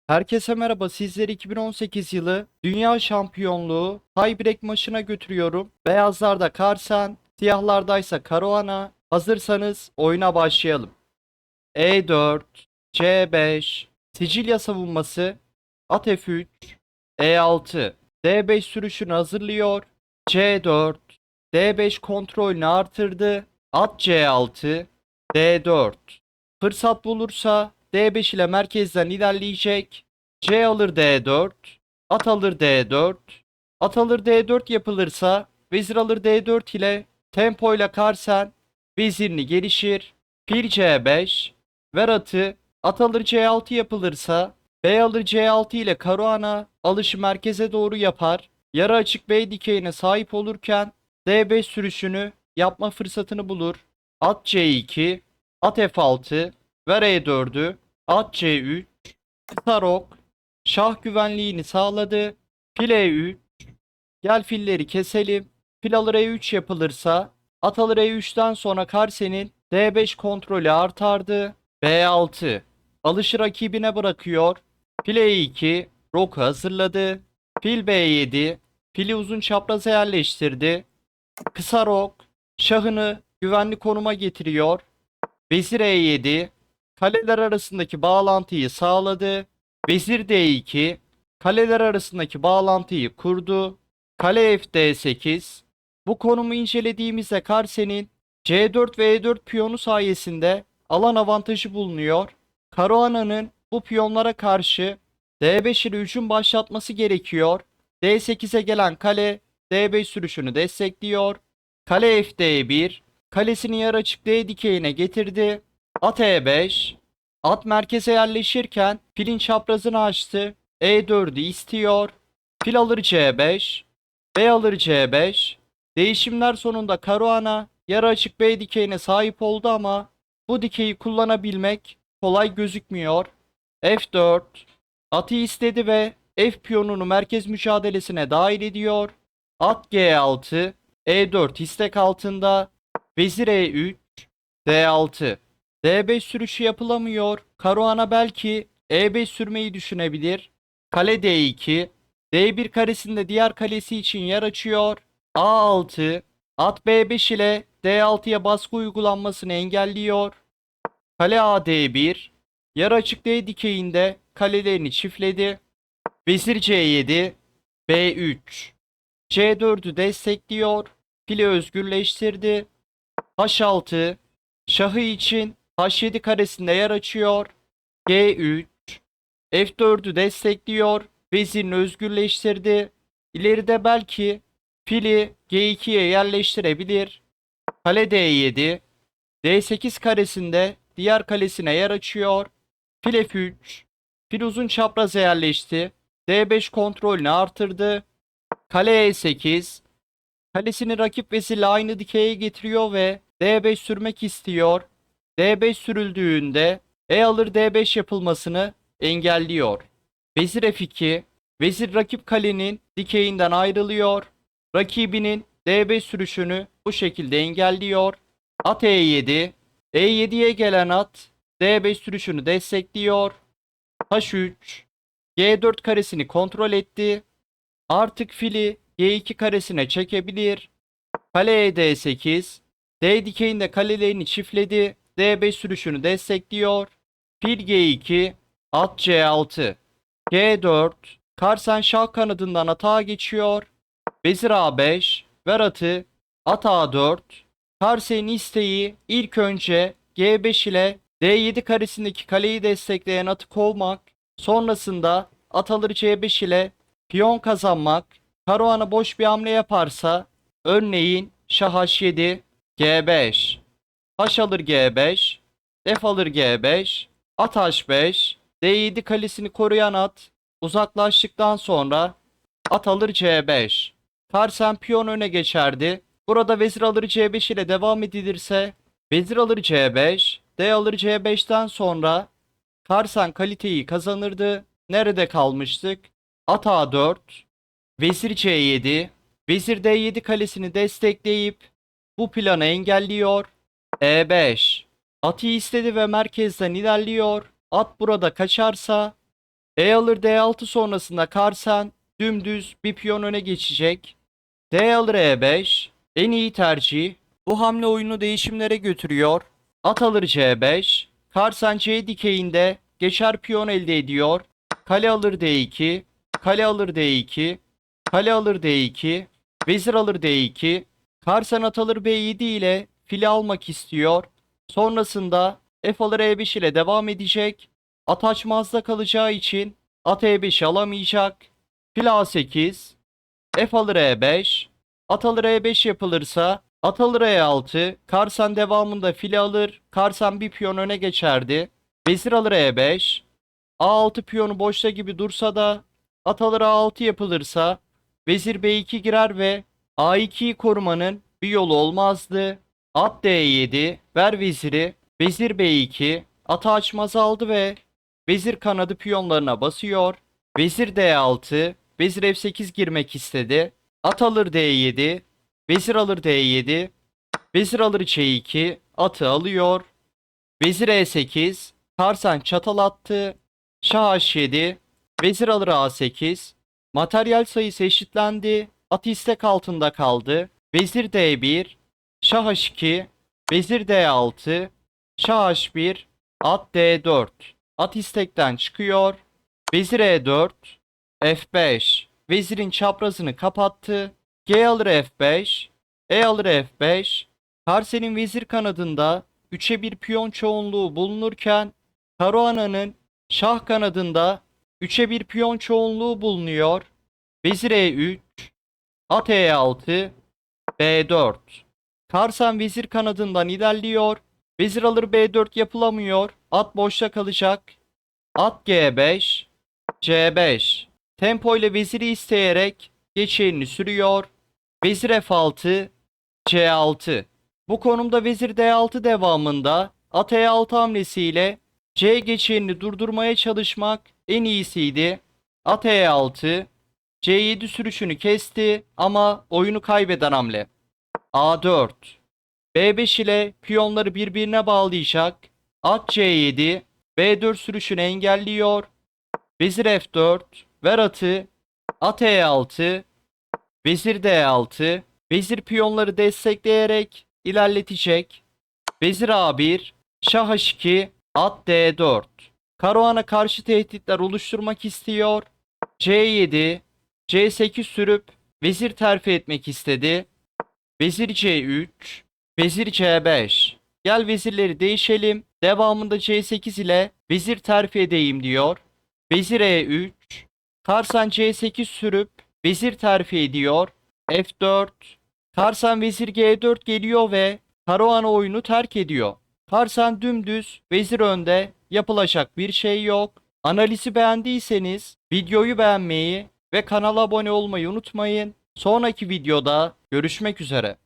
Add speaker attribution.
Speaker 1: Herkese merhaba. Sizleri 2018 yılı Dünya Şampiyonluğu tiebreak maçına götürüyorum. Beyazlarda Carlsen, siyahlardaysa Caruana. Hazırsanız oyuna başlayalım. E4, C5, Sicilya savunması, at F3, E6, D5 sürüşünü hazırlıyor. C4, D5 kontrolünü artırdı. At C6, D4. Fırsat bulursa D5 ile merkezden ilerleyecek. C alır D4, at alır D4. At alır D4 yapılırsa vezir alır D4 ile tempoyla Carlsen vezirini gelişir. Fil C5, ver atı, at alır C6 yapılırsa B alır C6 ile Caruana alışı merkeze doğru yapar. Yarı açık B dikeyine sahip olurken D5 sürüşünü yapma fırsatını bulur. At C2, at F6, ver E4'ü, at C3, kısa rok, şah güvenliğini sağladı. Fil E3, gel filleri keselim. Fil alır E3 yapılırsa at alır E3'ten sonra Carlsen'in D5 kontrolü artardı. B6, alışı rakibine bırakıyor. Fil E2, roku hazırladı. Fil B7, fili uzun çapraza yerleştirdi. Kısa rok, şahını güvenli konuma getiriyor. Vezir E7, kaleler arasındaki bağlantıyı sağladı. Vezir D2, kaleler arasındaki bağlantıyı kurdu. Kale F D8. Bu konumu incelediğimizde Carlsen'in C4 ve E4 piyonu sayesinde alan avantajı bulunuyor. Caruana'nın bu piyonlara karşı D5 ile hücum başlatması gerekiyor. D8'e gelen kale D5 sürüşünü destekliyor. Kale F D1, kalesini yarı açık D dikeyine getirdi. At E5, at merkeze yerleşirken filin çaprazını açtı. E4'ü istiyor. Fil alır C5, B alır C5. Değişimler sonunda Caruana yarı açık B dikeyine sahip oldu ama bu dikeyi kullanabilmek kolay gözükmüyor. F4, atı istedi ve F piyonunu merkez mücadelesine dahil ediyor. At G6, E4 istek altında, vezir E3, D6. D5 sürüşü yapılamıyor. Caruana belki E5 sürmeyi düşünebilir. Kale D2. D1 karesinde diğer kalesi için yer açıyor. A6. At B5 ile D6'ya baskı uygulanmasını engelliyor. Kale A D1. Yarı açık D dikeyinde kalelerini çiftledi. Vezir C7. B3. C4'ü destekliyor. Fili özgürleştirdi. H6, şahı için H7 karesinde yer açıyor. G3, F4'ü destekliyor. Vezirini özgürleştirdi. İleride belki fili G2'ye yerleştirebilir. Kale D7, D8 karesinde diğer kalesine yer açıyor. Fil F3, fil uzun çapraza yerleşti. D5 kontrolünü artırdı. Kale E8, kalesini rakip vezirle aynı dikeye getiriyor ve D5 sürmek istiyor. D5 sürüldüğünde E alır D5 yapılmasını engelliyor. Vezir F2, vezir rakip kalenin dikeyinden ayrılıyor. Rakibinin D5 sürüşünü bu şekilde engelliyor. At E7, E7'ye gelen at D5 sürüşünü destekliyor. H3, G4 karesini kontrol etti. Artık fili G2 karesine çekebilir. Kale D8. D dikeyinde kalelerini çiftledi. D5 sürüşünü destekliyor. Fil G2. At C6. G4. Carlsen şah kanadından atağa geçiyor. Vezir A5. Ver atı. At A4. Carlsen'in isteği ilk önce G5 ile D7 karesindeki kaleyi destekleyen atı kovmak. Sonrasında at alır C5 ile piyon kazanmak. Caruana boş bir hamle yaparsa örneğin şah H7, G5, H alır G5, F alır G5, at H5, D7 kalesini koruyan at uzaklaştıktan sonra at alır C5. Carlsen piyon öne geçerdi. Burada vezir alır C5 ile devam edilirse vezir alır C5, D alır C5'ten sonra Carlsen kaliteyi kazanırdı. Nerede kalmıştık? At A4, vezir C7, vezir D7 kalesini destekleyip bu planı engelliyor. E5, atı istedi ve merkezden ilerliyor. At burada kaçarsa E alır D6 sonrasında Karsen dümdüz bir piyon öne geçecek. D alır E5 en iyi tercih. Bu hamle oyunu değişimlere götürüyor. At alır C5. Karsen C dikeyinde geçer piyon elde ediyor. Kale alır D2. Kale alır D2. Kale alır D2. Vezir alır D2. Karsen at alır B7 ile fili almak istiyor. Sonrasında F alır E5 ile devam edecek. At açmazda kalacağı için at E5 alamayacak. Fil A8. F alır E5. At alır E5 yapılırsa at alır E6. Karsan devamında fili alır. Karsan bir piyon öne geçerdi. Vezir alır E5. A6 piyonu boşta gibi dursa da at alır A6 yapılırsa vezir B2 girer ve A2'yi korumanın bir yolu olmazdı. At D7 ver veziri. Vezir B2 atı açmaz aldı ve vezir kanadı piyonlarına basıyor. Vezir D6 vezir F8 girmek istedi. At alır D7 vezir alır D7 vezir alır C2 atı alıyor. Vezir E8 Karsan çatal attı. Şah H7 vezir alır A8 materyal sayısı eşitlendi. At istek altında kaldı. Vezir D1 Şah H2 vezir D6 Şah H1 at D4 at istekten çıkıyor. Vezir E4 F5 vezirin çaprazını kapattı. G alır F5 E alır F5 Karsen'in vezir kanadında 3'e 1 piyon çoğunluğu bulunurken Caruana'nın şah kanadında 3'e 1 piyon çoğunluğu bulunuyor. Vezir E3 at E6 B4 Karsan vezir kanadından ilerliyor. Vezir alır B4 yapılamıyor. At boşta kalacak. At G5 C5 tempo ile veziri isteyerek geçeğini sürüyor. Vezir F6 C6 bu konumda vezir D6 devamında at E6 hamlesiyle C geçeğini durdurmaya çalışmak en iyisiydi. At E6 C7 sürüşünü kesti ama oyunu kaybeden hamle. A4 B5 ile piyonları birbirine bağlayacak. At C7 B4 sürüşünü engelliyor. Vezir F4 ver atı. At E6 vezir D6 vezir piyonları destekleyerek ilerletecek. Vezir A1 Şah H2 at D4 Karahan'a karşı tehditler oluşturmak istiyor. C7 C8 sürüp vezir terfi etmek istedi. Vezir C3 vezir C5 gel vezirleri değişelim. Devamında C8 ile vezir terfi edeyim diyor. Vezir E3 Karsan C8 sürüp vezir terfi ediyor. F4 Karsan vezir G4 geliyor ve Karahan oyunu terk ediyor. Karsan dümdüz vezir önde, yapılacak bir şey yok. Analizi beğendiyseniz videoyu beğenmeyi ve kanala abone olmayı unutmayın. Sonraki videoda görüşmek üzere.